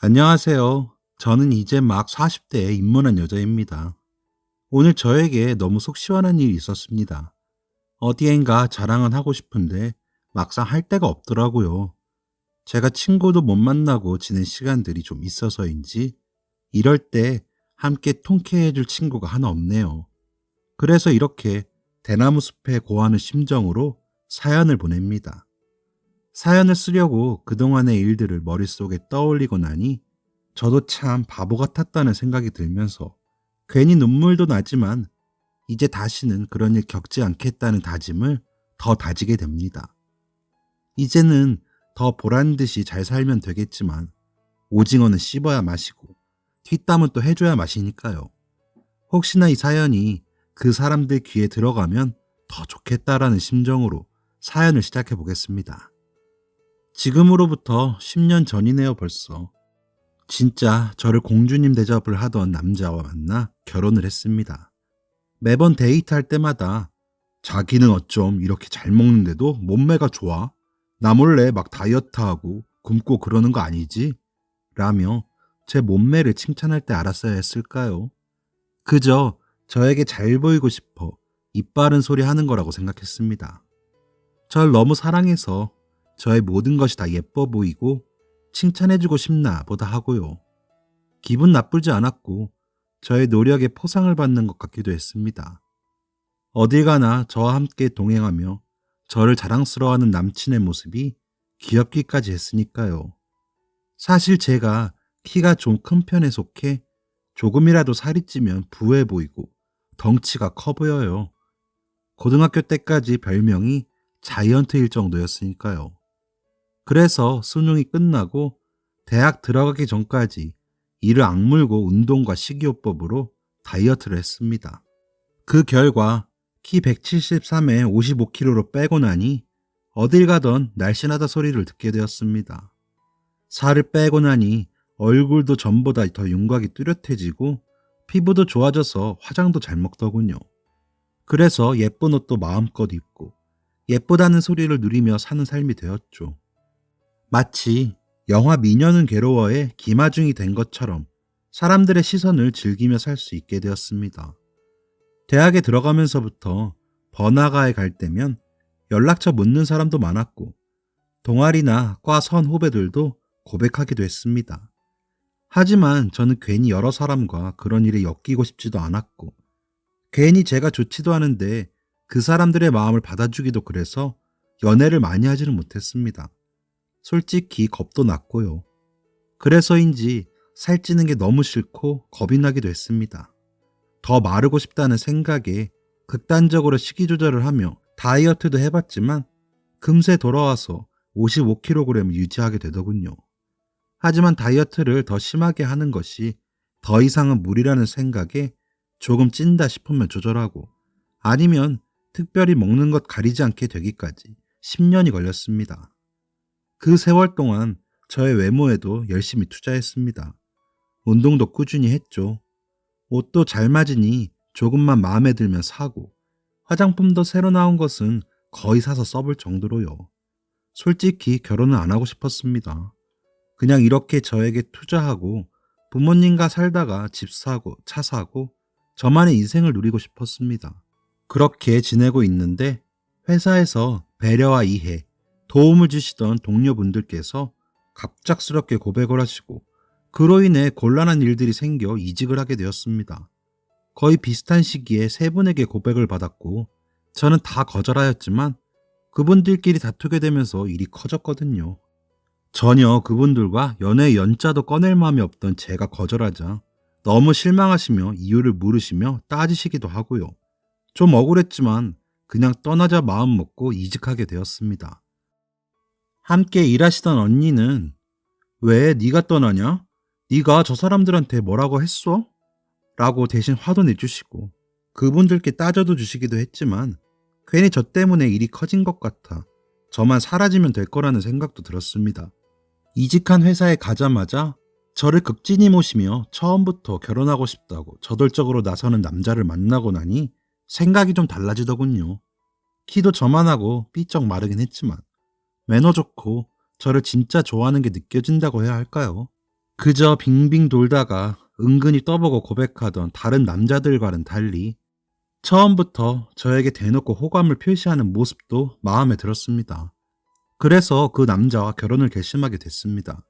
안녕하세요. 저는 이제 막 40대에 입문한 여자입니다. 오늘 저에게 너무 속 시원한 일이 있었습니다. 어디엔가 자랑은 하고 싶은데 막상 할 데가 없더라고요. 제가 친구도 못 만나고 지낸 시간들이 좀 있어서인지 이럴 때 함께 통쾌해줄 친구가 하나 없네요. 그래서 이렇게 대나무 숲에 고하는 심정으로 사연을 보냅니다. 사연을 쓰려고 그동안의 일들을 머릿속에 떠올리고 나니 저도 참 바보 같았다는 생각이 들면서 괜히 눈물도 나지만 이제 다시는 그런 일 겪지 않겠다는 다짐을 더 다지게 됩니다. 이제는 더 보란 듯이 잘 살면 되겠지만 오징어는 씹어야 마시고 뒷담은 또 해줘야 마시니까요. 혹시나 이 사연이 그 사람들 귀에 들어가면 더 좋겠다라는 심정으로 사연을 시작해 보겠습니다. 지금으로부터 10년 전이네요 벌써. 진짜 저를 공주님 대접을 하던 남자와 만나 결혼을 했습니다. 매번 데이트할 때마다 자기는 어쩜 이렇게 잘 먹는데도 몸매가 좋아? 나 몰래 막 다이어트하고 굶고 그러는 거 아니지? 라며 제 몸매를 칭찬할 때 알았어야 했을까요? 그저 저에게 잘 보이고 싶어 입 바른 소리 하는 거라고 생각했습니다. 절 너무 사랑해서 저의 모든 것이 다 예뻐 보이고 칭찬해주고 싶나 보다 하고요. 기분 나쁘지 않았고 저의 노력에 포상을 받는 것 같기도 했습니다. 어딜 가나 저와 함께 동행하며 저를 자랑스러워하는 남친의 모습이 귀엽기까지 했으니까요. 사실 제가 키가 좀 큰 편에 속해 조금이라도 살이 찌면 부해 보이고 덩치가 커 보여요. 고등학교 때까지 별명이 자이언트일 정도였으니까요. 그래서 수능이 끝나고 대학 들어가기 전까지 이를 악물고 운동과 식이요법으로 다이어트를 했습니다. 그 결과 키 173에 55kg로 빼고 나니 어딜 가던 날씬하다 소리를 듣게 되었습니다. 살을 빼고 나니 얼굴도 전보다 더 윤곽이 뚜렷해지고 피부도 좋아져서 화장도 잘 먹더군요. 그래서 예쁜 옷도 마음껏 입고 예쁘다는 소리를 누리며 사는 삶이 되었죠. 마치 영화 미녀는 괴로워의 김하중이 된 것처럼 사람들의 시선을 즐기며 살 수 있게 되었습니다. 대학에 들어가면서부터 번화가에 갈 때면 연락처 묻는 사람도 많았고 동아리나 과 선 후배들도 고백하기도 했습니다. 하지만 저는 괜히 여러 사람과 그런 일에 엮이고 싶지도 않았고 괜히 제가 좋지도 않은데 그 사람들의 마음을 받아주기도 그래서 연애를 많이 하지는 못했습니다. 솔직히 겁도 났고요. 그래서인지 살찌는 게 너무 싫고 겁이 나기도 했습니다. 더 마르고 싶다는 생각에 극단적으로 식이 조절을 하며 다이어트도 해봤지만 금세 돌아와서 55kg 유지하게 되더군요. 하지만 다이어트를 더 심하게 하는 것이 더 이상은 무리라는 생각에 조금 찐다 싶으면 조절하고 아니면 특별히 먹는 것 가리지 않게 되기까지 10년이 걸렸습니다. 그 세월 동안 저의 외모에도 열심히 투자했습니다. 운동도 꾸준히 했죠. 옷도 잘 맞으니 조금만 마음에 들면 사고 화장품도 새로 나온 것은 거의 사서 써볼 정도로요. 솔직히 결혼은 안 하고 싶었습니다. 그냥 이렇게 저에게 투자하고 부모님과 살다가 집 사고 차 사고 저만의 인생을 누리고 싶었습니다. 그렇게 지내고 있는데 회사에서 배려와 이해, 도움을 주시던 동료분들께서 갑작스럽게 고백을 하시고 그로 인해 곤란한 일들이 생겨 이직을 하게 되었습니다. 거의 비슷한 시기에 세 분에게 고백을 받았고 저는 다 거절하였지만 그분들끼리 다투게 되면서 일이 커졌거든요. 전혀 그분들과 연애의 연자도 꺼낼 마음이 없던 제가 거절하자 너무 실망하시며 이유를 물으시며 따지시기도 하고요. 좀 억울했지만 그냥 떠나자 마음 먹고 이직하게 되었습니다. 함께 일하시던 언니는 왜 네가 떠나냐? 네가 저 사람들한테 뭐라고 했어? 라고 대신 화도 내주시고 그분들께 따져도 주시기도 했지만 괜히 저 때문에 일이 커진 것 같아 저만 사라지면 될 거라는 생각도 들었습니다. 이직한 회사에 가자마자 저를 극진히 모시며 처음부터 결혼하고 싶다고 저돌적으로 나서는 남자를 만나고 나니 생각이 좀 달라지더군요. 키도 저만하고 삐쩍 마르긴 했지만 매너 좋고 저를 진짜 좋아하는 게 느껴진다고 해야 할까요? 그저 빙빙 돌다가 은근히 떠보고 고백하던 다른 남자들과는 달리 처음부터 저에게 대놓고 호감을 표시하는 모습도 마음에 들었습니다. 그래서 그 남자와 결혼을 결심하게 됐습니다.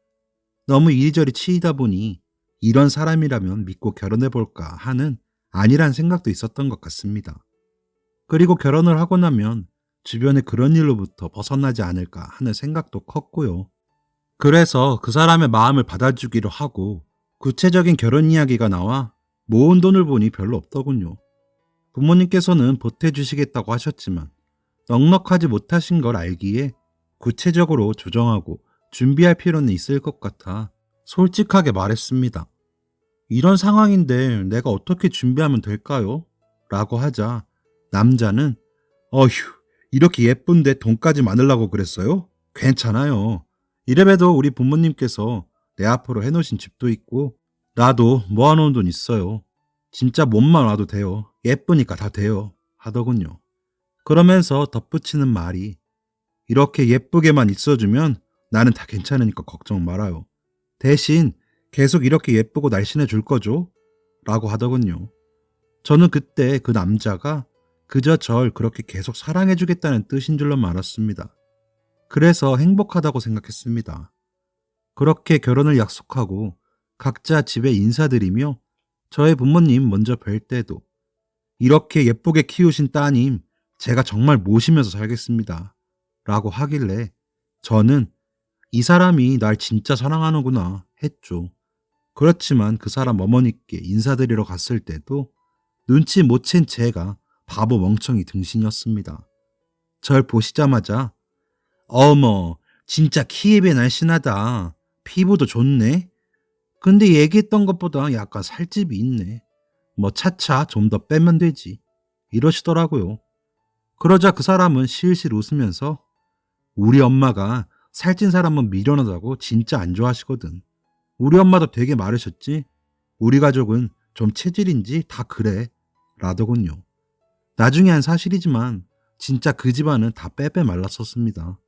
너무 이리저리 치이다 보니 이런 사람이라면 믿고 결혼해볼까 하는 아니란 생각도 있었던 것 같습니다. 그리고 결혼을 하고 나면 주변에 그런 일로부터 벗어나지 않을까 하는 생각도 컸고요. 그래서 그 사람의 마음을 받아주기로 하고 구체적인 결혼 이야기가 나와 모은 돈을 보니 별로 없더군요. 부모님께서는 보태주시겠다고 하셨지만 넉넉하지 못하신 걸 알기에 구체적으로 조정하고 준비할 필요는 있을 것 같아 솔직하게 말했습니다. 이런 상황인데 내가 어떻게 준비하면 될까요? 라고 하자 남자는 어휴, 이렇게 예쁜데 돈까지 많으려고 그랬어요? 괜찮아요. 이래봬도 우리 부모님께서 내 앞으로 해놓으신 집도 있고 나도 모아놓은 돈 있어요. 진짜 몸만 와도 돼요. 예쁘니까 다 돼요. 하더군요. 그러면서 덧붙이는 말이 이렇게 예쁘게만 있어주면 나는 다 괜찮으니까 걱정 말아요. 대신 계속 이렇게 예쁘고 날씬해 줄 거죠? 라고 하더군요. 저는 그때 그 남자가 그저 절 그렇게 계속 사랑해 주겠다는 뜻인 줄로 알았습니다. 그래서 행복하다고 생각했습니다. 그렇게 결혼을 약속하고 각자 집에 인사드리며 저의 부모님 먼저 뵐 때도 이렇게 예쁘게 키우신 따님 제가 정말 모시면서 살겠습니다. 라고 하길래 저는 이 사람이 날 진짜 사랑하는구나 했죠. 그렇지만 그 사람 어머니께 인사드리러 갔을 때도 눈치 못 챈 제가 바보 멍청이 등신이었습니다. 절 보시자마자 어머 진짜 키에 비해 날씬하다. 피부도 좋네. 근데 얘기했던 것보다 약간 살집이 있네. 뭐 차차 좀 더 빼면 되지. 이러시더라고요. 그러자 그 사람은 실실 웃으면서 우리 엄마가 살찐 사람은 미련하다고 진짜 안 좋아하시거든. 우리 엄마도 되게 마르셨지? 우리 가족은 좀 체질인지 다 그래. 라더군요. 나중에 한 사실이지만 진짜 그 집안은 다 빼빼 말랐었습니다.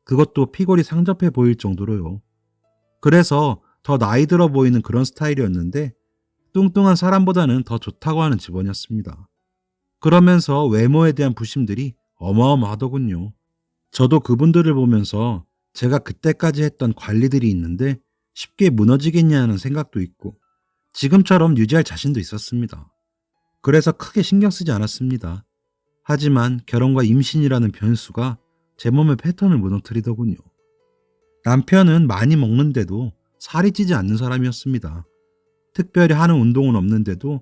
그것도 피골이 상접해 보일 정도로요. 그래서 더 나이 들어 보이는 그런 스타일이었는데 뚱뚱한 사람보다는 더 좋다고 하는 집안이었습니다. 그러면서 외모에 대한 부심들이 어마어마하더군요. 저도 그분들을 보면서 제가 그때까지 했던 관리들이 있는데 쉽게 무너지겠냐는 생각도 있고 지금처럼 유지할 자신도 있었습니다. 그래서 크게 신경 쓰지 않았습니다. 하지만 결혼과 임신이라는 변수가 제 몸의 패턴을 무너뜨리더군요. 남편은 많이 먹는데도 살이 찌지 않는 사람이었습니다. 특별히 하는 운동은 없는데도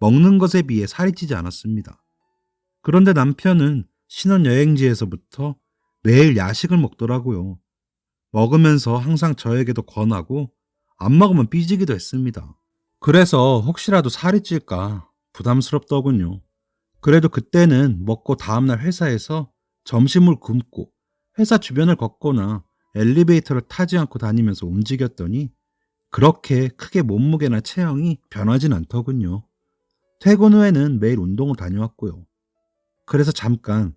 먹는 것에 비해 살이 찌지 않았습니다. 그런데 남편은 신혼여행지에서부터 매일 야식을 먹더라고요. 먹으면서 항상 저에게도 권하고 안 먹으면 삐지기도 했습니다. 그래서 혹시라도 살이 찔까 부담스럽더군요. 그래도 그때는 먹고 다음날 회사에서 점심을 굶고 회사 주변을 걷거나 엘리베이터를 타지 않고 다니면서 움직였더니 그렇게 크게 몸무게나 체형이 변하진 않더군요. 퇴근 후에는 매일 운동을 다녀왔고요. 그래서 잠깐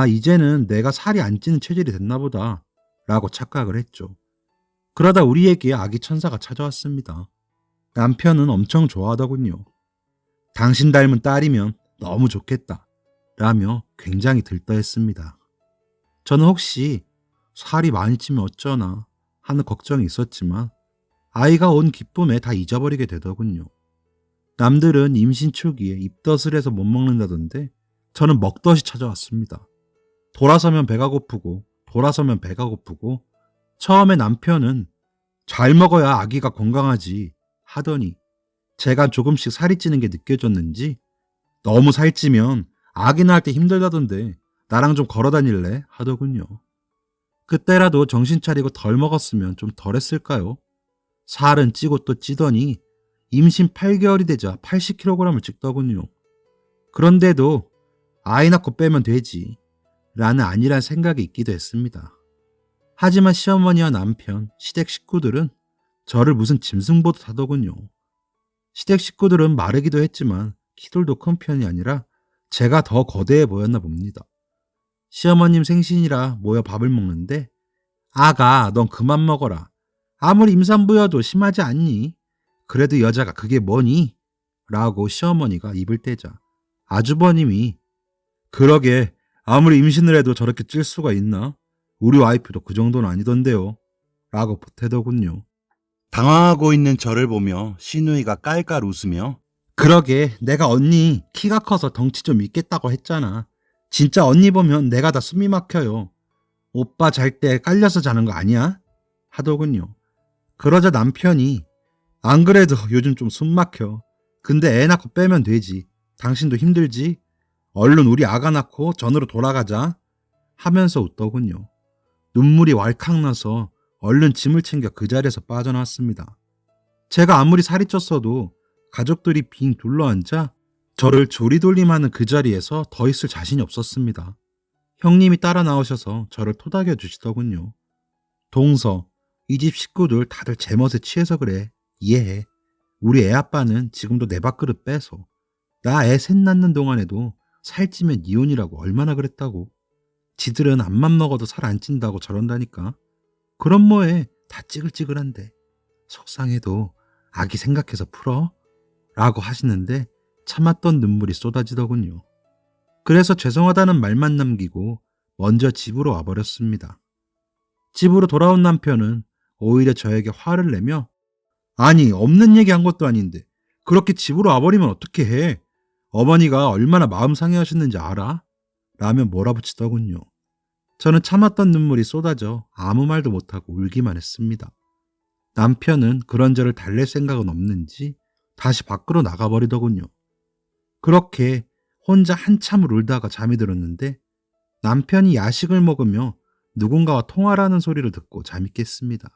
이제는 내가 살이 안 찌는 체질이 됐나 보다 라고 착각을 했죠. 그러다 우리에게 아기 천사가 찾아왔습니다. 남편은 엄청 좋아하더군요. 당신 닮은 딸이면 너무 좋겠다 라며 굉장히 들떠했습니다. 저는 혹시 살이 많이 찌면 어쩌나 하는 걱정이 있었지만 아이가 온 기쁨에 다 잊어버리게 되더군요. 남들은 임신 초기에 입덧을 해서 못 먹는다던데 저는 먹덧이 찾아왔습니다. 돌아서면 배가 고프고 돌아서면 배가 고프고 처음에 남편은 잘 먹어야 아기가 건강하지 하더니 제가 조금씩 살이 찌는 게 느껴졌는지 너무 살찌면 아기 낳을 때 힘들다던데 나랑 좀 걸어 다닐래? 하더군요. 그때라도 정신 차리고 덜 먹었으면 좀 덜 했을까요? 살은 찌고 또 찌더니 임신 8개월이 되자 80kg을 찍더군요. 그런데도 아이 낳고 빼면 되지 라는 아니란 생각이 있기도 했습니다. 하지만 시어머니와 남편, 시댁 식구들은 저를 무슨 짐승 보듯 하더군요. 시댁 식구들은 마르기도 했지만 키들도 큰 편이 아니라 제가 더 거대해 보였나 봅니다. 시어머님 생신이라 모여 밥을 먹는데 아가 넌 그만 먹어라. 아무리 임산부여도 심하지 않니? 그래도 여자가 그게 뭐니? 라고 시어머니가 입을 떼자 아주버님이 그러게 아무리 임신을 해도 저렇게 찔 수가 있나? 우리 와이프도 그 정도는 아니던데요. 라고 보태더군요. 당황하고 있는 저를 보며 시누이가 깔깔 웃으며 그러게 내가 언니 키가 커서 덩치 좀 있겠다고 했잖아. 진짜 언니 보면 내가 다 숨이 막혀요. 오빠 잘 때 깔려서 자는 거 아니야? 하더군요. 그러자 남편이 안 그래도 요즘 좀 숨 막혀. 근데 애 낳고 빼면 되지. 당신도 힘들지? 얼른 우리 아가 낳고 전으로 돌아가자. 하면서 웃더군요. 눈물이 왈칵 나서 얼른 짐을 챙겨 그 자리에서 빠져나왔습니다. 제가 아무리 살이 쪘어도 가족들이 빙 둘러앉아 저를 조리돌림하는 그 자리에서 더 있을 자신이 없었습니다. 형님이 따라 나오셔서 저를 토닥여 주시더군요. 동서, 이 집 식구들 다들 제 멋에 취해서 그래. 이해해. 우리 애 아빠는 지금도 내 밥그릇 빼서 나 애 셋 낳는 동안에도 살찌면 이혼이라고 얼마나 그랬다고. 지들은 앞만 먹어도 살 안 찐다고 저런다니까. 그럼 뭐해. 다 찌글찌글한데. 속상해도 아기 생각해서 풀어. 라고 하시는데 참았던 눈물이 쏟아지더군요. 그래서 죄송하다는 말만 남기고 먼저 집으로 와버렸습니다. 집으로 돌아온 남편은 오히려 저에게 화를 내며 아니 없는 얘기 한 것도 아닌데 그렇게 집으로 와버리면 어떻게 해? 어머니가 얼마나 마음 상해하셨는지 알아? 라며 몰아붙이더군요. 저는 참았던 눈물이 쏟아져 아무 말도 못하고 울기만 했습니다. 남편은 그런 저를 달랠 생각은 없는지 다시 밖으로 나가버리더군요. 그렇게 혼자 한참을 울다가 잠이 들었는데 남편이 야식을 먹으며 누군가와 통화를 하는 소리를 듣고 잠이 깼습니다.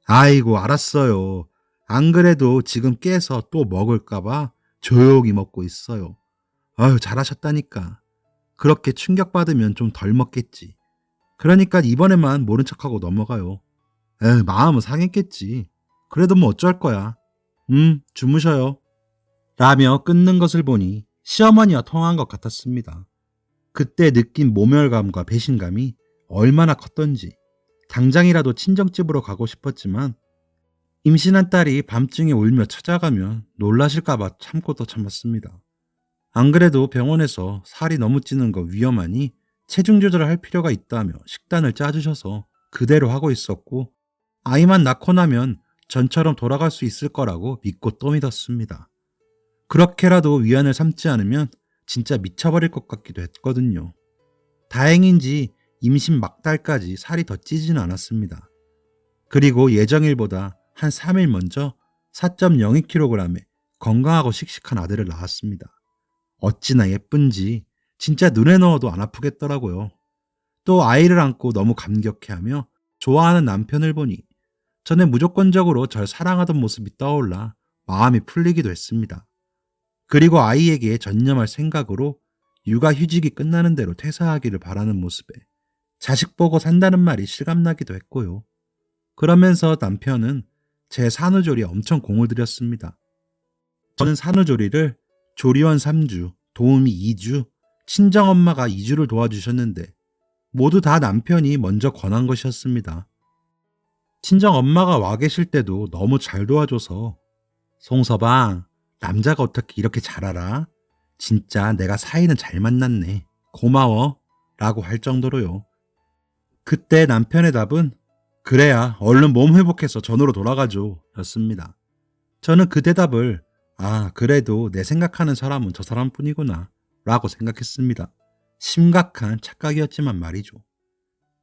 아이고 알았어요. 안 그래도 지금 깨서 또 먹을까봐 조용히 먹고 있어요. 아유 잘하셨다니까. 그렇게 충격받으면 좀 덜 먹겠지. 그러니까 이번에만 모른 척하고 넘어가요. 에휴 마음은 상했겠지. 그래도 뭐 어쩔 거야. 주무셔요. 라며 끊는 것을 보니 시어머니와 통화한 것 같았습니다. 그때 느낀 모멸감과 배신감이 얼마나 컸던지 당장이라도 친정집으로 가고 싶었지만 임신한 딸이 밤중에 울며 찾아가면 놀라실까봐 참고 또 참았습니다. 안 그래도 병원에서 살이 너무 찌는 거 위험하니 체중 조절을 할 필요가 있다며 식단을 짜주셔서 그대로 하고 있었고 아이만 낳고 나면 전처럼 돌아갈 수 있을 거라고 믿고 또 믿었습니다. 그렇게라도 위안을 삼지 않으면 진짜 미쳐버릴 것 같기도 했거든요. 다행인지 임신 막달까지 살이 더 찌지는 않았습니다. 그리고 예정일보다 한 3일 먼저 4.02kg에 건강하고 씩씩한 아들을 낳았습니다. 어찌나 예쁜지 진짜 눈에 넣어도 안 아프겠더라고요. 또 아이를 안고 너무 감격해하며 좋아하는 남편을 보니 전에 무조건적으로 절 사랑하던 모습이 떠올라 마음이 풀리기도 했습니다. 그리고 아이에게 전념할 생각으로 육아휴직이 끝나는 대로 퇴사하기를 바라는 모습에 자식 보고 산다는 말이 실감나기도 했고요. 그러면서 남편은 제 산후조리에 엄청 공을 들였습니다. 저는 산후조리를 조리원 3주, 도우미 2주, 친정엄마가 2주를 도와주셨는데 모두 다 남편이 먼저 권한 것이었습니다. 친정엄마가 와 계실 때도 너무 잘 도와줘서 송서방, 남자가 어떻게 이렇게 잘 알아? 진짜 내가 사이는 잘 만났네. 고마워. 라고 할 정도로요. 그때 남편의 답은 그래야 얼른 몸 회복해서 전으로 돌아가죠. 였습니다. 저는 그 대답을 그래도 내 생각하는 사람은 저 사람뿐이구나 라고 생각했습니다. 심각한 착각이었지만 말이죠.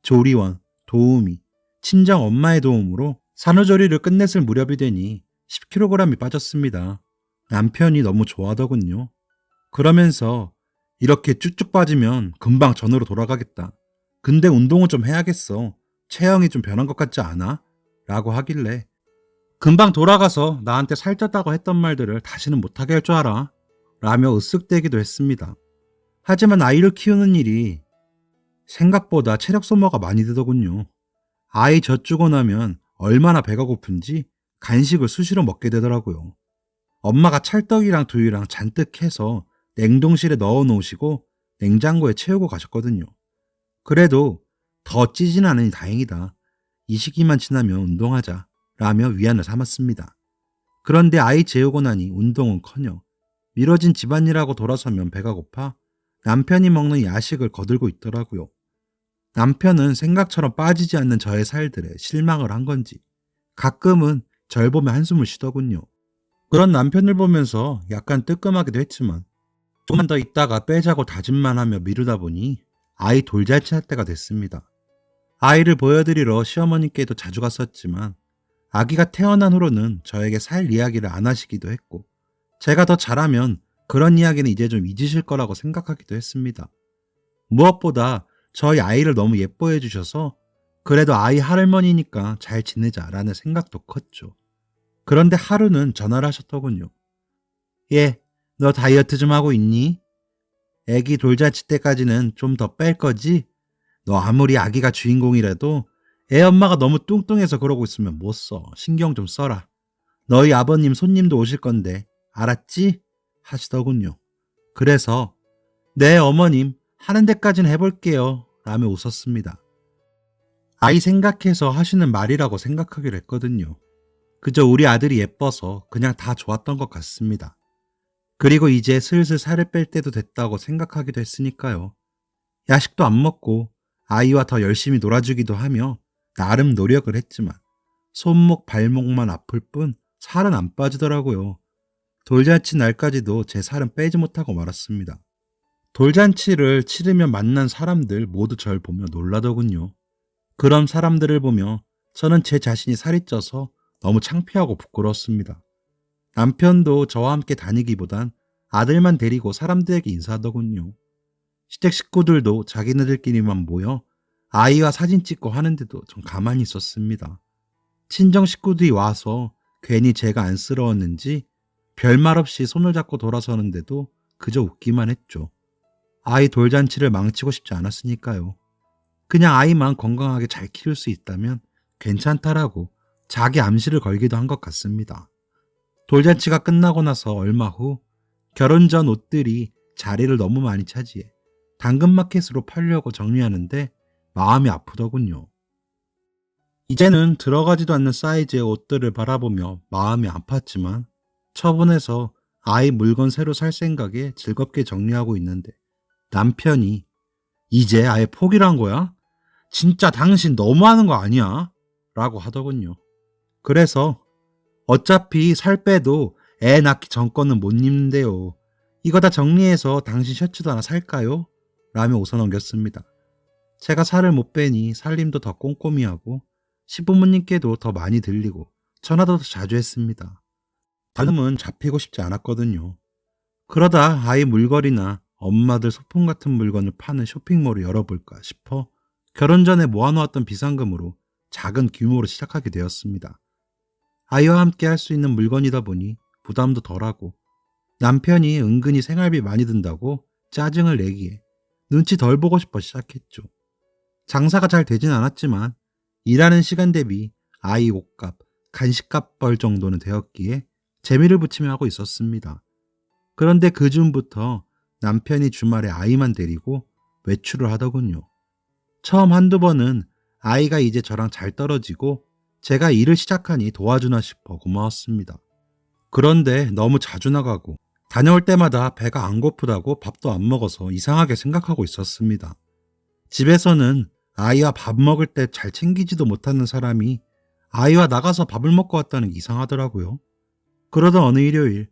조리원, 도우미, 친정 엄마의 도움으로 산후조리를 끝냈을 무렵이 되니 10kg이 빠졌습니다. 남편이 너무 좋아하더군요. 그러면서 이렇게 쭉쭉 빠지면 금방 전으로 돌아가겠다. 근데 운동은 좀 해야겠어. 체형이 좀 변한 것 같지 않아? 라고 하길래 금방 돌아가서 나한테 살쪘다고 했던 말들을 다시는 못하게 할 줄 알아. 라며 으쓱대기도 했습니다. 하지만 아이를 키우는 일이 생각보다 체력 소모가 많이 되더군요. 아이 젖주고 나면 얼마나 배가 고픈지 간식을 수시로 먹게 되더라고요. 엄마가 찰떡이랑 두유랑 잔뜩 해서 냉동실에 넣어 놓으시고 냉장고에 채우고 가셨거든요. 그래도 더 찌진 않으니 다행이다. 이 시기만 지나면 운동하자 라며 위안을 삼았습니다. 그런데 아이 재우고 나니 운동은커녕 미뤄진 집안일하고 돌아서면 배가 고파 남편이 먹는 야식을 거들고 있더라고요. 남편은 생각처럼 빠지지 않는 저의 살들에 실망을 한 건지 가끔은 절 보며 한숨을 쉬더군요. 그런 남편을 보면서 약간 뜨끔하기도 했지만 조금만 더 있다가 빼자고 다짐만 하며 미루다 보니 아이 돌잔치 할 때가 됐습니다. 아이를 보여드리러 시어머니께도 자주 갔었지만 아기가 태어난 후로는 저에게 살 이야기를 안 하시기도 했고 제가 더 잘하면 그런 이야기는 이제 좀 잊으실 거라고 생각하기도 했습니다. 무엇보다 저희 아이를 너무 예뻐해 주셔서 그래도 아이 할머니니까 잘 지내자라는 생각도 컸죠. 그런데 하루는 전화를 하셨더군요. 얘, 너 다이어트 좀 하고 있니? 애기 돌잔치 때까지는 좀 더 뺄 거지? 너 아무리 아기가 주인공이라도 애 엄마가 너무 뚱뚱해서 그러고 있으면 못 써. 신경 좀 써라. 너희 아버님 손님도 오실 건데 알았지? 하시더군요. 그래서 네 어머님 하는 데까지는 해볼게요 라며 웃었습니다. 아이 생각해서 하시는 말이라고 생각하기로 했거든요. 그저 우리 아들이 예뻐서 그냥 다 좋았던 것 같습니다. 그리고 이제 슬슬 살을 뺄 때도 됐다고 생각하기도 했으니까요. 야식도 안 먹고 아이와 더 열심히 놀아주기도 하며 나름 노력을 했지만 손목 발목만 아플 뿐 살은 안 빠지더라고요. 돌잔치 날까지도 제 살은 빼지 못하고 말았습니다. 돌잔치를 치르며 만난 사람들 모두 절 보며 놀라더군요. 그런 사람들을 보며 저는 제 자신이 살이 쪄서 너무 창피하고 부끄러웠습니다. 남편도 저와 함께 다니기보단 아들만 데리고 사람들에게 인사하더군요. 시댁 식구들도 자기네들끼리만 모여 아이와 사진 찍고 하는데도 좀 가만히 있었습니다. 친정 식구들이 와서 괜히 제가 안쓰러웠는지 별말 없이 손을 잡고 돌아서는데도 그저 웃기만 했죠. 아이 돌잔치를 망치고 싶지 않았으니까요. 그냥 아이만 건강하게 잘 키울 수 있다면 괜찮다라고 자기 암시를 걸기도 한 것 같습니다. 돌잔치가 끝나고 나서 얼마 후 결혼 전 옷들이 자리를 너무 많이 차지해 당근마켓으로 팔려고 정리하는데 마음이 아프더군요. 이제는 들어가지도 않는 사이즈의 옷들을 바라보며 마음이 아팠지만 처분해서 아이 물건 새로 살 생각에 즐겁게 정리하고 있는데 남편이 이제 아예 포기를 한 거야? 진짜 당신 너무하는 거 아니야? 라고 하더군요. 그래서 어차피 살 빼도 애 낳기 전 거는 못 입는데요. 이거 다 정리해서 당신 셔츠도 하나 살까요? 라며 웃어넘겼습니다. 제가 살을 못 빼니 살림도 더 꼼꼼히 하고 시부모님께도 더 많이 들리고 전화도 더 자주 했습니다. 다음은 잡히고 싶지 않았거든요. 그러다 아이 물건이나 엄마들 소품 같은 물건을 파는 쇼핑몰을 열어볼까 싶어 결혼 전에 모아놓았던 비상금으로 작은 규모로 시작하게 되었습니다. 아이와 함께 할 수 있는 물건이다 보니 부담도 덜하고 남편이 은근히 생활비 많이 든다고 짜증을 내기에 눈치 덜 보고 싶어 시작했죠. 장사가 잘 되진 않았지만 일하는 시간 대비 아이 옷값, 간식값 벌 정도는 되었기에 재미를 붙이며 하고 있었습니다. 그런데 그 즈음부터 남편이 주말에 아이만 데리고 외출을 하더군요. 처음 한두 번은 아이가 이제 저랑 잘 떨어지고 제가 일을 시작하니 도와주나 싶어 고마웠습니다. 그런데 너무 자주 나가고 다녀올 때마다 배가 안 고프다고 밥도 안 먹어서 이상하게 생각하고 있었습니다. 집에서는 아이와 밥 먹을 때 잘 챙기지도 못하는 사람이 아이와 나가서 밥을 먹고 왔다는 게 이상하더라고요. 그러던 어느 일요일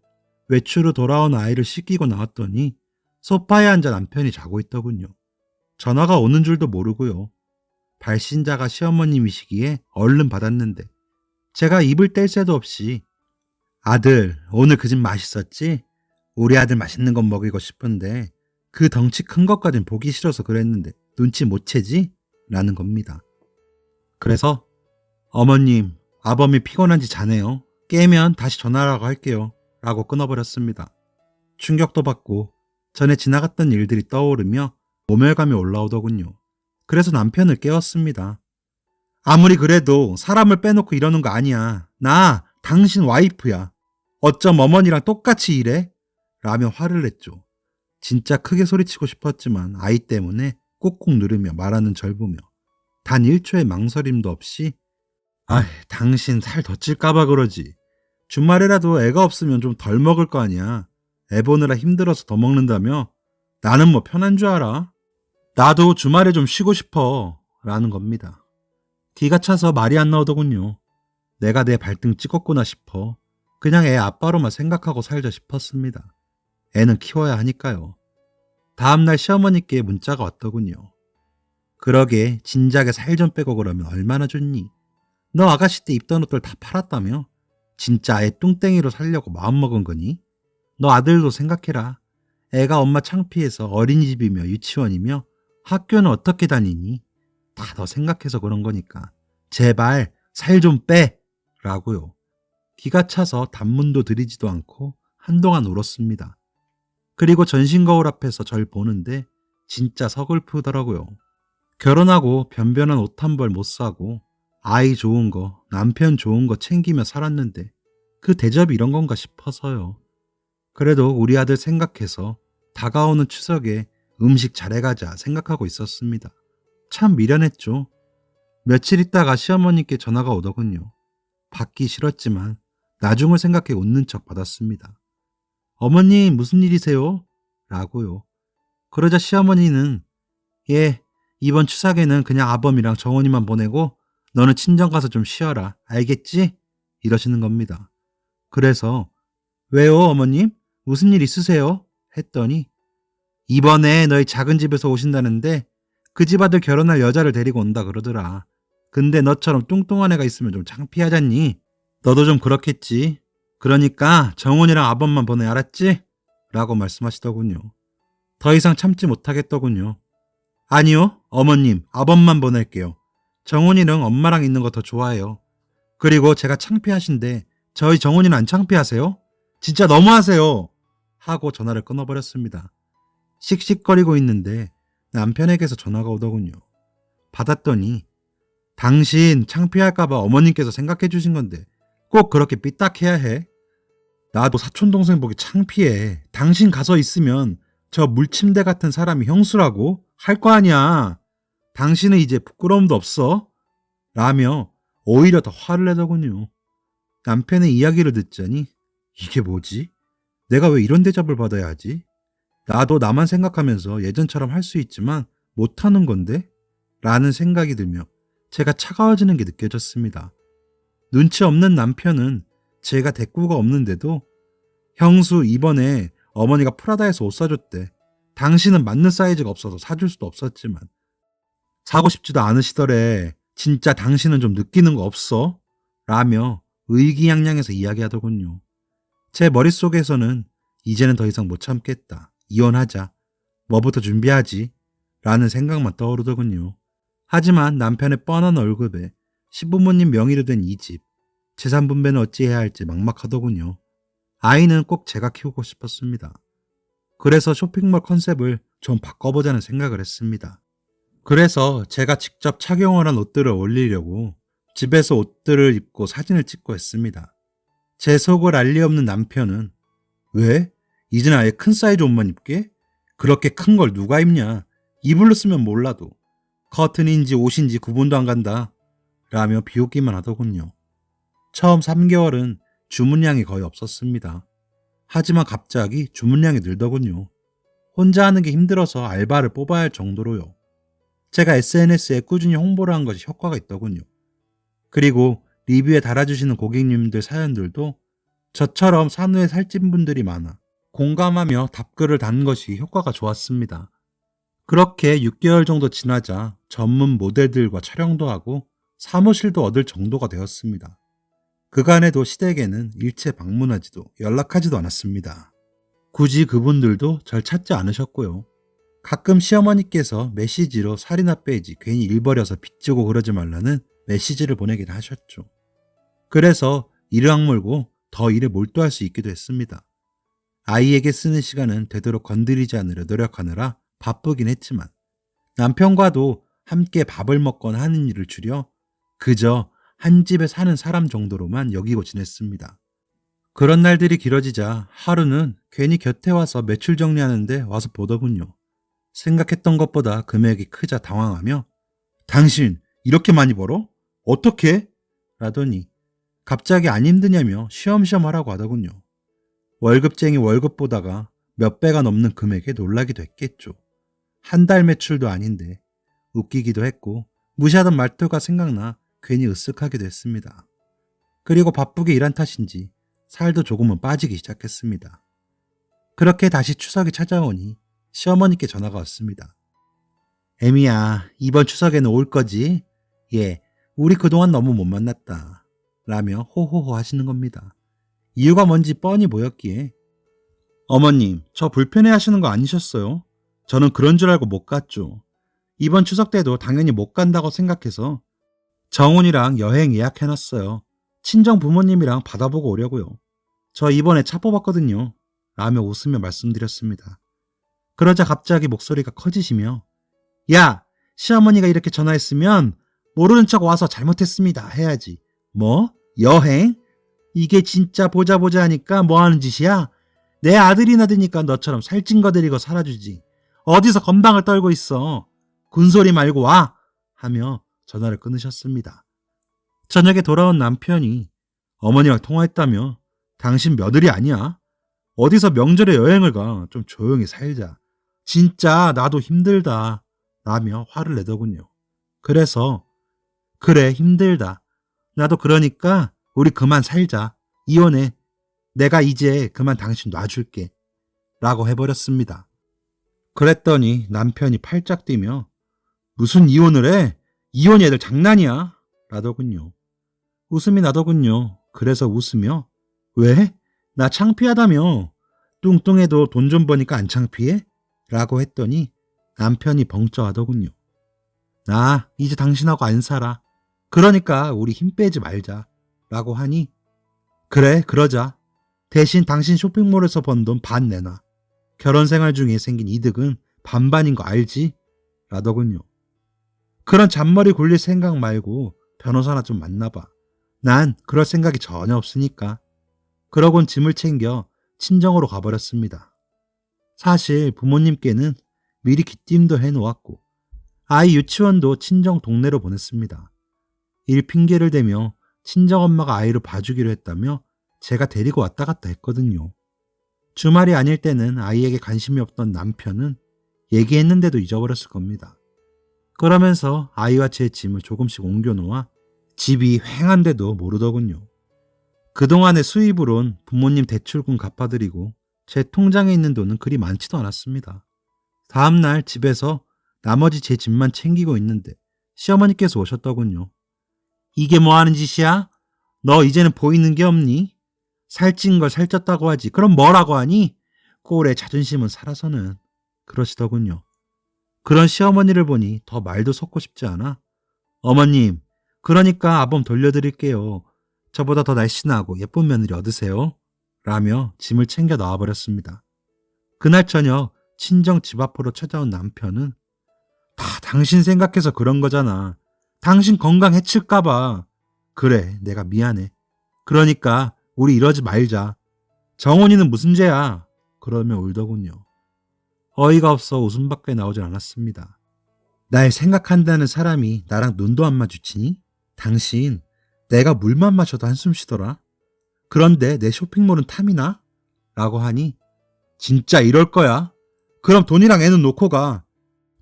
외출 후 돌아온 아이를 씻기고 나왔더니 소파에 앉아 남편이 자고 있더군요. 전화가 오는 줄도 모르고요. 발신자가 시어머님이시기에 얼른 받았는데 제가 입을 뗄 새도 없이 아들 오늘 그 집 맛있었지? 우리 아들 맛있는 건 먹이고 싶은데 그 덩치 큰 것까진 보기 싫어서 그랬는데 눈치 못 채지? 라는 겁니다. 그래서 어머님 아범이 피곤한지 자네요. 깨면 다시 전화라고 할게요. 라고 끊어버렸습니다. 충격도 받고 전에 지나갔던 일들이 떠오르며 모멸감이 올라오더군요. 그래서 남편을 깨웠습니다. 아무리 그래도 사람을 빼놓고 이러는 거 아니야. 나 당신 와이프야. 어쩜 어머니랑 똑같이 일해? 라며 화를 냈죠. 진짜 크게 소리치고 싶었지만 아이 때문에 꾹꾹 누르며 말하는 절 보며 단 1초의 망설임도 없이 당신 살 더 찔까봐 그러지. 주말에라도 애가 없으면 좀 덜 먹을 거 아니야. 애 보느라 힘들어서 더 먹는다며? 나는 뭐 편한 줄 알아? 나도 주말에 좀 쉬고 싶어. 라는 겁니다. 기가 차서 말이 안 나오더군요. 내가 내 발등 찍었구나 싶어. 그냥 애 아빠로만 생각하고 살자 싶었습니다. 애는 키워야 하니까요. 다음날 시어머니께 문자가 왔더군요. 그러게 진작에 살 좀 빼고 그러면 얼마나 좋니? 너 아가씨 때 입던 옷들 다 팔았다며? 진짜 애 뚱땡이로 살려고 마음먹은 거니? 너 아들도 생각해라. 애가 엄마 창피해서 어린이집이며 유치원이며 학교는 어떻게 다니니? 다 너 생각해서 그런 거니까. 제발 살 좀 빼! 라고요. 기가 차서 단문도 드리지도 않고 한동안 울었습니다. 그리고 전신 거울 앞에서 절 보는데 진짜 서글프더라고요. 결혼하고 변변한 옷 한 벌 못 사고 아이 좋은 거, 남편 좋은 거 챙기며 살았는데 그 대접이 이런 건가 싶어서요. 그래도 우리 아들 생각해서 다가오는 추석에 음식 잘해가자 생각하고 있었습니다. 참 미련했죠. 며칠 있다가 시어머니께 전화가 오더군요. 받기 싫었지만 나중을 생각해 웃는 척 받았습니다. 어머님 무슨 일이세요? 라고요. 그러자 시어머니는 예, 이번 추석에는 그냥 아범이랑 정원이만 보내고 너는 친정 가서 좀 쉬어라. 알겠지? 이러시는 겁니다. 그래서 왜요 어머님? 무슨 일 있으세요? 했더니 이번에 너희 작은 집에서 오신다는데 그 집 아들 결혼할 여자를 데리고 온다 그러더라. 근데 너처럼 뚱뚱한 애가 있으면 좀 창피하잖니? 너도 좀 그렇겠지. 그러니까 정훈이랑 아범만 보내 알았지? 라고 말씀하시더군요. 더 이상 참지 못하겠더군요. 아니요 어머님 아범만 보낼게요. 정훈이는 엄마랑 있는 거 더 좋아해요. 그리고 제가 창피하신데 저희 정훈이는 안 창피하세요? 진짜 너무하세요. 하고 전화를 끊어버렸습니다. 씩씩거리고 있는데 남편에게서 전화가 오더군요. 받았더니 당신 창피할까봐 어머님께서 생각해 주신 건데 꼭 그렇게 삐딱해야 해? 나도 사촌동생 보기 창피해. 당신 가서 있으면 저 물침대 같은 사람이 형수라고 할 거 아니야. 당신은 이제 부끄러움도 없어. 라며 오히려 더 화를 내더군요. 남편의 이야기를 듣자니 이게 뭐지? 내가 왜 이런 대접을 받아야 하지? 나도 나만 생각하면서 예전처럼 할 수 있지만 못하는 건데? 라는 생각이 들며 제가 차가워지는 게 느껴졌습니다. 눈치 없는 남편은 제가 대꾸가 없는데도 형수 이번에 어머니가 프라다에서 옷 사줬대. 당신은 맞는 사이즈가 없어서 사줄 수도 없었지만 사고 싶지도 않으시더래. 진짜 당신은 좀 느끼는 거 없어? 라며 의기양양해서 이야기하더군요. 제 머릿속에서는 이제는 더 이상 못 참겠다. 이혼하자. 뭐부터 준비하지? 라는 생각만 떠오르더군요. 하지만 남편의 뻔한 월급에 시부모님 명의로 된 이 집, 재산 분배는 어찌해야 할지 막막하더군요. 아이는 꼭 제가 키우고 싶었습니다. 그래서 쇼핑몰 컨셉을 좀 바꿔보자는 생각을 했습니다. 그래서 제가 직접 착용을 한 옷들을 올리려고 집에서 옷들을 입고 사진을 찍고 했습니다. 제 속을 알 리 없는 남편은 왜? 이제는 아예 큰 사이즈 옷만 입게? 그렇게 큰 걸 누가 입냐? 이불로 쓰면 몰라도 커튼인지 옷인지 구분도 안 간다. 라며 비웃기만 하더군요. 처음 3개월은 주문량이 거의 없었습니다. 하지만 갑자기 주문량이 늘더군요. 혼자 하는 게 힘들어서 알바를 뽑아야 할 정도로요. 제가 SNS에 꾸준히 홍보를 한 것이 효과가 있더군요. 그리고 리뷰에 달아주시는 고객님들 사연들도 저처럼 산후에 살찐 분들이 많아 공감하며 답글을 단 것이 효과가 좋았습니다. 그렇게 6개월 정도 지나자 전문 모델들과 촬영도 하고 사무실도 얻을 정도가 되었습니다. 그간에도 시댁에는 일체 방문하지도 연락하지도 않았습니다. 굳이 그분들도 절 찾지 않으셨고요. 가끔 시어머니께서 메시지로 살이나 빼지 괜히 일 버려서 빚지고 그러지 말라는 메시지를 보내긴 하셨죠. 그래서 이를 악물고 더 일에 몰두할 수 있기도 했습니다. 아이에게 쓰는 시간은 되도록 건드리지 않으려 노력하느라 바쁘긴 했지만 남편과도 함께 밥을 먹거나 하는 일을 줄여 그저 한 집에 사는 사람 정도로만 여기고 지냈습니다. 그런 날들이 길어지자 하루는 괜히 곁에 와서 매출 정리하는데 와서 보더군요. 생각했던 것보다 금액이 크자 당황하며 당신 이렇게 많이 벌어? 어떻게? 라더니 갑자기 안 힘드냐며 쉬엄쉬엄 하라고 하더군요. 월급쟁이 월급 보다가 몇 배가 넘는 금액에 놀라기도 했겠죠. 한 달 매출도 아닌데 웃기기도 했고 무시하던 말투가 생각나 괜히 으쓱하기도 했습니다. 그리고 바쁘게 일한 탓인지 살도 조금은 빠지기 시작했습니다. 그렇게 다시 추석이 찾아오니 시어머니께 전화가 왔습니다. 애미야, 이번 추석에는 올 거지? 예, 우리 그동안 너무 못 만났다. 라며 호호호 하시는 겁니다. 이유가 뭔지 뻔히 보였기에 어머님, 저 불편해 하시는 거 아니셨어요? 저는 그런 줄 알고 못 갔죠. 이번 추석 때도 당연히 못 간다고 생각해서 정훈이랑 여행 예약해놨어요. 친정 부모님이랑 받아보고 오려고요. 저 이번에 차 뽑았거든요. 라며 웃으며 말씀드렸습니다. 그러자 갑자기 목소리가 커지시며 야, 시어머니가 이렇게 전화했으면 모르는 척 와서 잘못했습니다 해야지. 뭐? 여행? 이게 진짜 보자 하니까 뭐 하는 짓이야? 내 아들이나 되니까 너처럼 살찐 거 데리고 살아주지. 어디서 건방을 떨고 있어. 군소리 말고 와! 하며 전화를 끊으셨습니다. 저녁에 돌아온 남편이 어머니랑 통화했다며 당신 며느리 아니야? 어디서 명절에 여행을 가. 좀 조용히 살자. 진짜 나도 힘들다. 라며 화를 내더군요. 그래서 그래 힘들다. 나도 그러니까 우리 그만 살자. 이혼해. 내가 이제 그만 당신 놔줄게. 라고 해버렸습니다. 그랬더니 남편이 팔짝 뛰며 무슨 이혼을 해? 이혼이 애들 장난이야. 라더군요. 웃음이 나더군요. 그래서 웃으며 왜? 나 창피하다며. 뚱뚱해도 돈 좀 버니까 안 창피해? 라고 했더니 남편이 벙쪄하더군요. 나 이제 당신하고 안 살아. 그러니까 우리 힘 빼지 말자. 라고 하니 그래 그러자. 대신 당신 쇼핑몰에서 번 돈 반 내놔. 결혼 생활 중에 생긴 이득은 반반인 거 알지? 라더군요. 그런 잔머리 굴릴 생각 말고 변호사나 좀 만나봐. 난 그럴 생각이 전혀 없으니까. 그러곤 짐을 챙겨 친정으로 가버렸습니다. 사실 부모님께는 미리 기띔도 해놓았고 아이 유치원도 친정 동네로 보냈습니다. 일 핑계를 대며 친정엄마가 아이를 봐주기로 했다며 제가 데리고 왔다 갔다 했거든요. 주말이 아닐 때는 아이에게 관심이 없던 남편은 얘기했는데도 잊어버렸을 겁니다. 그러면서 아이와 제 짐을 조금씩 옮겨놓아 집이 휑한데도 모르더군요. 그동안의 수입으론 부모님 대출금 갚아드리고 제 통장에 있는 돈은 그리 많지도 않았습니다. 다음날 집에서 나머지 제 집만 챙기고 있는데 시어머니께서 오셨더군요. 이게 뭐 하는 짓이야? 너 이제는 보이는 게 없니? 살찐 걸 살쪘다고 하지. 그럼 뭐라고 하니? 꼴에 자존심은 살아서는. 그러시더군요. 그런 시어머니를 보니 더 말도 섞고 싶지 않아. 어머님, 그러니까 아범 돌려드릴게요. 저보다 더 날씬하고 예쁜 며느리 얻으세요. 라며 짐을 챙겨 나와버렸습니다. 그날 저녁 친정 집 앞으로 찾아온 남편은 다 당신 생각해서 그런 거잖아. 당신 건강 해칠까봐. 그래, 내가 미안해. 그러니까 우리 이러지 말자. 정훈이는 무슨 죄야? 그러며 울더군요. 어이가 없어 웃음밖에 나오질 않았습니다. 날 생각한다는 사람이 나랑 눈도 안 마주치니? 당신, 내가 물만 마셔도 한숨 쉬더라. 그런데 내 쇼핑몰은 탐이나? 라고 하니 진짜 이럴 거야. 그럼 돈이랑 애는 놓고 가.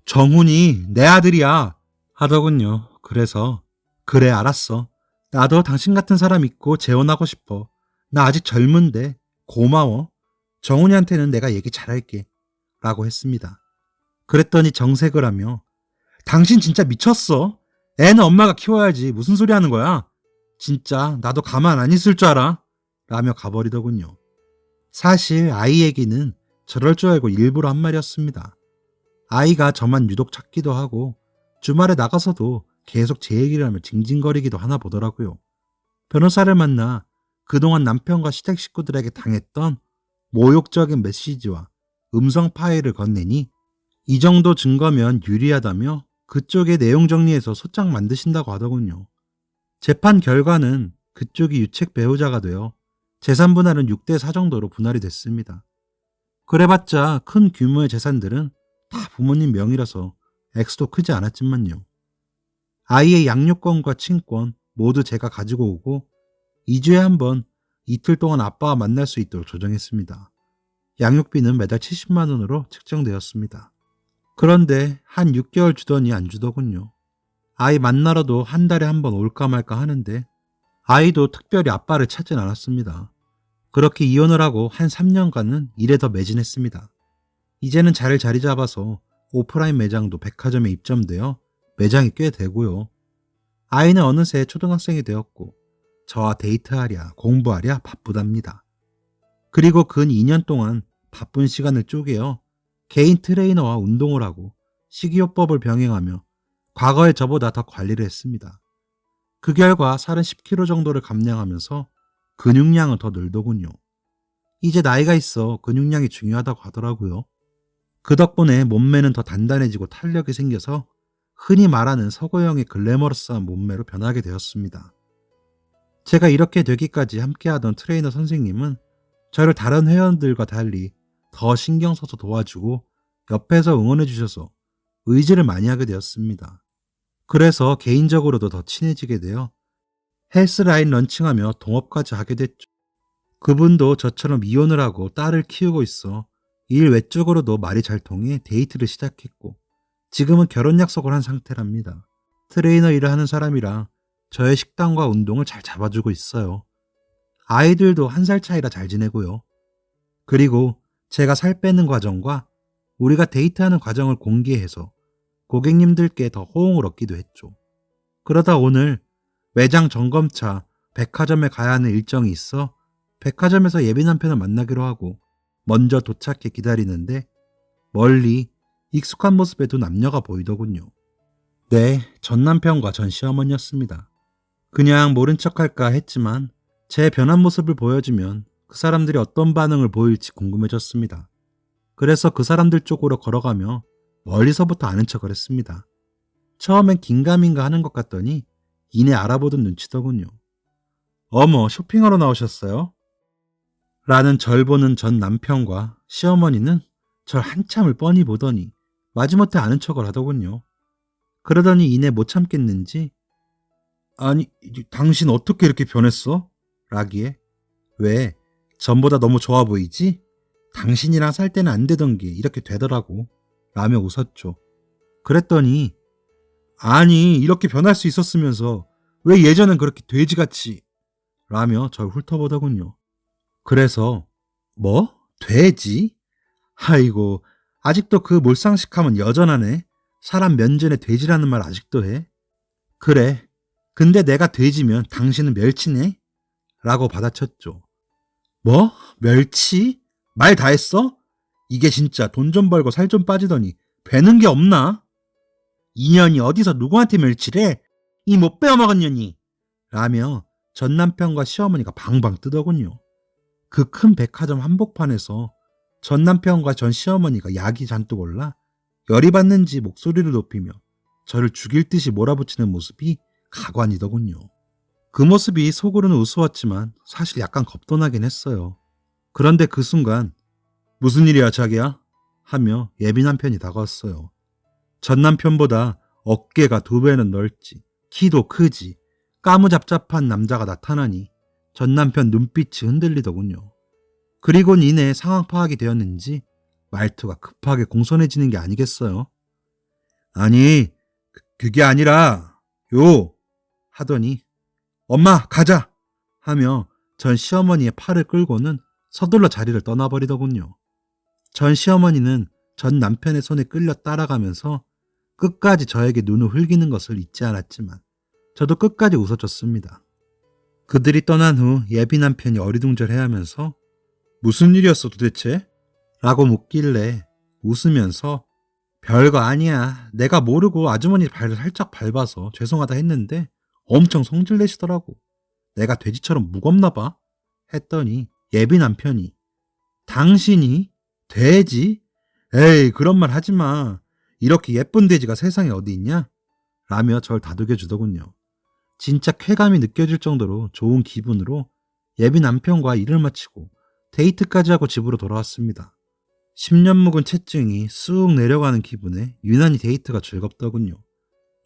정훈이 내 아들이야. 하더군요. 그래서 그래 알았어. 나도 당신 같은 사람 있고 재혼하고 싶어. 나 아직 젊은데 고마워. 정훈이한테는 내가 얘기 잘할게. 라고 했습니다. 그랬더니 정색을 하며 당신 진짜 미쳤어. 애는 엄마가 키워야지. 무슨 소리 하는 거야. 진짜 나도 가만 안 있을 줄 알아. 라며 가버리더군요. 사실 아이 얘기는 저럴 줄 알고 일부러 한 말이었습니다. 아이가 저만 유독 찾기도 하고 주말에 나가서도 계속 제 얘기를 하며 징징거리기도 하나 보더라고요. 변호사를 만나 그동안 남편과 시댁 식구들에게 당했던 모욕적인 메시지와 음성 파일을 건네니 이 정도 증거면 유리하다며 그쪽에 내용 정리해서 소장 만드신다고 하더군요. 재판 결과는 그쪽이 유책 배우자가 되어 재산 분할은 6대4 정도로 분할이 됐습니다. 그래봤자 큰 규모의 재산들은 다 부모님 명의라서 액수도 크지 않았지만요. 아이의 양육권과 친권, 모두 제가 가지고 오고 2주에 한 번 이틀 동안 아빠와 만날 수 있도록 조정했습니다. 양육비는 매달 70만 원으로 책정되었습니다. 그런데 한 6개월 주더니 안 주더군요. 아이 만나러도 한 달에 한 번 올까 말까 하는데 아이도 특별히 아빠를 찾진 않았습니다. 그렇게 이혼을 하고 한 3년간은 일에 더 매진했습니다. 이제는 잘 자리 잡아서 오프라인 매장도 백화점에 입점되어 매장이 꽤 되고요. 아이는 어느새 초등학생이 되었고 저와 데이트하랴 공부하랴 바쁘답니다. 그리고 근 2년 동안 바쁜 시간을 쪼개어 개인 트레이너와 운동을 하고 식이요법을 병행하며 과거의 저보다 더 관리를 했습니다. 그 결과 살은 10kg 정도를 감량하면서 근육량은 더 늘더군요. 이제 나이가 있어 근육량이 중요하다고 하더라고요. 그 덕분에 몸매는 더 단단해지고 탄력이 생겨서 흔히 말하는 서구형의 글래머러스한 몸매로 변하게 되었습니다. 제가 이렇게 되기까지 함께하던 트레이너 선생님은 저를 다른 회원들과 달리 더 신경 써서 도와주고 옆에서 응원해 주셔서 의지를 많이 하게 되었습니다. 그래서 개인적으로도 더 친해지게 되어 헬스라인 런칭하며 동업까지 하게 됐죠. 그분도 저처럼 이혼을 하고 딸을 키우고 있어 일 외적으로도 말이 잘 통해 데이트를 시작했고 지금은 결혼 약속을 한 상태랍니다. 트레이너 일을 하는 사람이라 저의 식단과 운동을 잘 잡아주고 있어요. 아이들도 1살 차이라 잘 지내고요. 그리고 제가 살 빼는 과정과 우리가 데이트하는 과정을 공개해서 고객님들께 더 호응을 얻기도 했죠. 그러다 오늘 매장 점검차 백화점에 가야 하는 일정이 있어 백화점에서 예비 남편을 만나기로 하고 먼저 도착해 기다리는데 멀리 익숙한 모습의 두 남녀가 보이더군요. 네, 전 남편과 전 시어머니였습니다. 그냥 모른 척할까 했지만 제 변한 모습을 보여주면 그 사람들이 어떤 반응을 보일지 궁금해졌습니다. 그래서 그 사람들 쪽으로 걸어가며 멀리서부터 아는 척을 했습니다. 처음엔 긴가민가 하는 것 같더니 이내 알아보던 눈치더군요. 어머, 쇼핑하러 나오셨어요? 라는 절 보는 전 남편과 시어머니는 절 한참을 뻔히 보더니 마지못해 아는 척을 하더군요. 그러더니 이내 못 참겠는지 아니, 당신 어떻게 이렇게 변했어? 라기에 왜? 전보다 너무 좋아 보이지? 당신이랑 살 때는 안 되던 게 이렇게 되더라고 라며 웃었죠. 그랬더니 아니 이렇게 변할 수 있었으면서 왜 예전엔 그렇게 돼지같이 라며 절 훑어보더군요. 그래서 뭐? 돼지? 아이고 아직도 그 몰상식함은 여전하네. 사람 면전에 돼지라는 말 아직도 해? 그래. 근데 내가 돼지면 당신은 멸치네? 라고 받아쳤죠. 뭐? 멸치? 말 다 했어? 이게 진짜 돈 좀 벌고 살 좀 빠지더니 배는 게 없나? 이년이 어디서 누구한테 멸치래? 이 못 빼어먹은 년이! 라며 전 남편과 시어머니가 방방 뜨더군요. 그 큰 백화점 한복판에서 전 남편과 전 시어머니가 약이 잔뜩 올라 열이 받는지 목소리를 높이며 저를 죽일 듯이 몰아붙이는 모습이 가관이더군요. 그 모습이 속으로는 우스웠지만 사실 약간 겁도 나긴 했어요. 그런데 그 순간 무슨 일이야 자기야? 하며 예비 남편이 다가왔어요. 전 남편보다 어깨가 2배는 넓지 키도 크지 까무잡잡한 남자가 나타나니 전 남편 눈빛이 흔들리더군요. 그리곤 이내 상황 파악이 되었는지 말투가 급하게 공손해지는 게 아니겠어요? 아니 그게 아니라 요 하더니 엄마 가자 하며 전 시어머니의 팔을 끌고는 서둘러 자리를 떠나버리더군요. 전 시어머니는 전 남편의 손에 끌려 따라가면서 끝까지 저에게 눈을 흘기는 것을 잊지 않았지만 저도 끝까지 웃어줬습니다. 그들이 떠난 후 예비 남편이 어리둥절해하면서 무슨 일이었어 도대체? 라고 묻길래 웃으면서 별거 아니야. 내가 모르고 아주머니 발을 살짝 밟아서 죄송하다 했는데 엄청 성질내시더라고. 내가 돼지처럼 무겁나 봐? 했더니 예비 남편이 당신이 돼지? 에이 그런 말 하지 마. 이렇게 예쁜 돼지가 세상에 어디 있냐? 라며 절 다독여 주더군요. 진짜 쾌감이 느껴질 정도로 좋은 기분으로 예비 남편과 일을 마치고 데이트까지 하고 집으로 돌아왔습니다. 10년 묵은 체증이 쑥 내려가는 기분에 유난히 데이트가 즐겁더군요.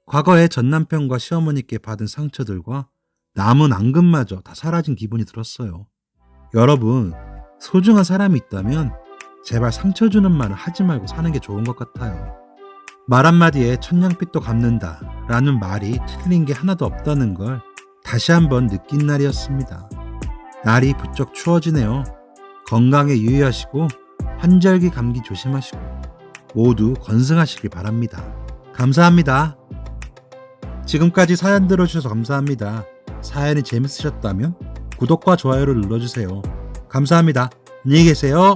과거에 전 남편과 시어머니께 받은 상처들과 남은 앙금마저 다 사라진 기분이 들었어요. 여러분, 소중한 사람이 있다면 제발 상처 주는 말을 하지 말고 사는 게 좋은 것 같아요. 말 한마디에 천냥빚도 갚는다 라는 말이 틀린 게 하나도 없다는 걸 다시 한번 느낀 날이었습니다. 날이 부쩍 추워지네요. 건강에 유의하시고 환절기 감기 조심하시고 모두 건승하시길 바랍니다. 감사합니다. 지금까지 사연 들어주셔서 감사합니다. 사연이 재밌으셨다면 구독과 좋아요를 눌러주세요. 감사합니다. 안녕히 계세요.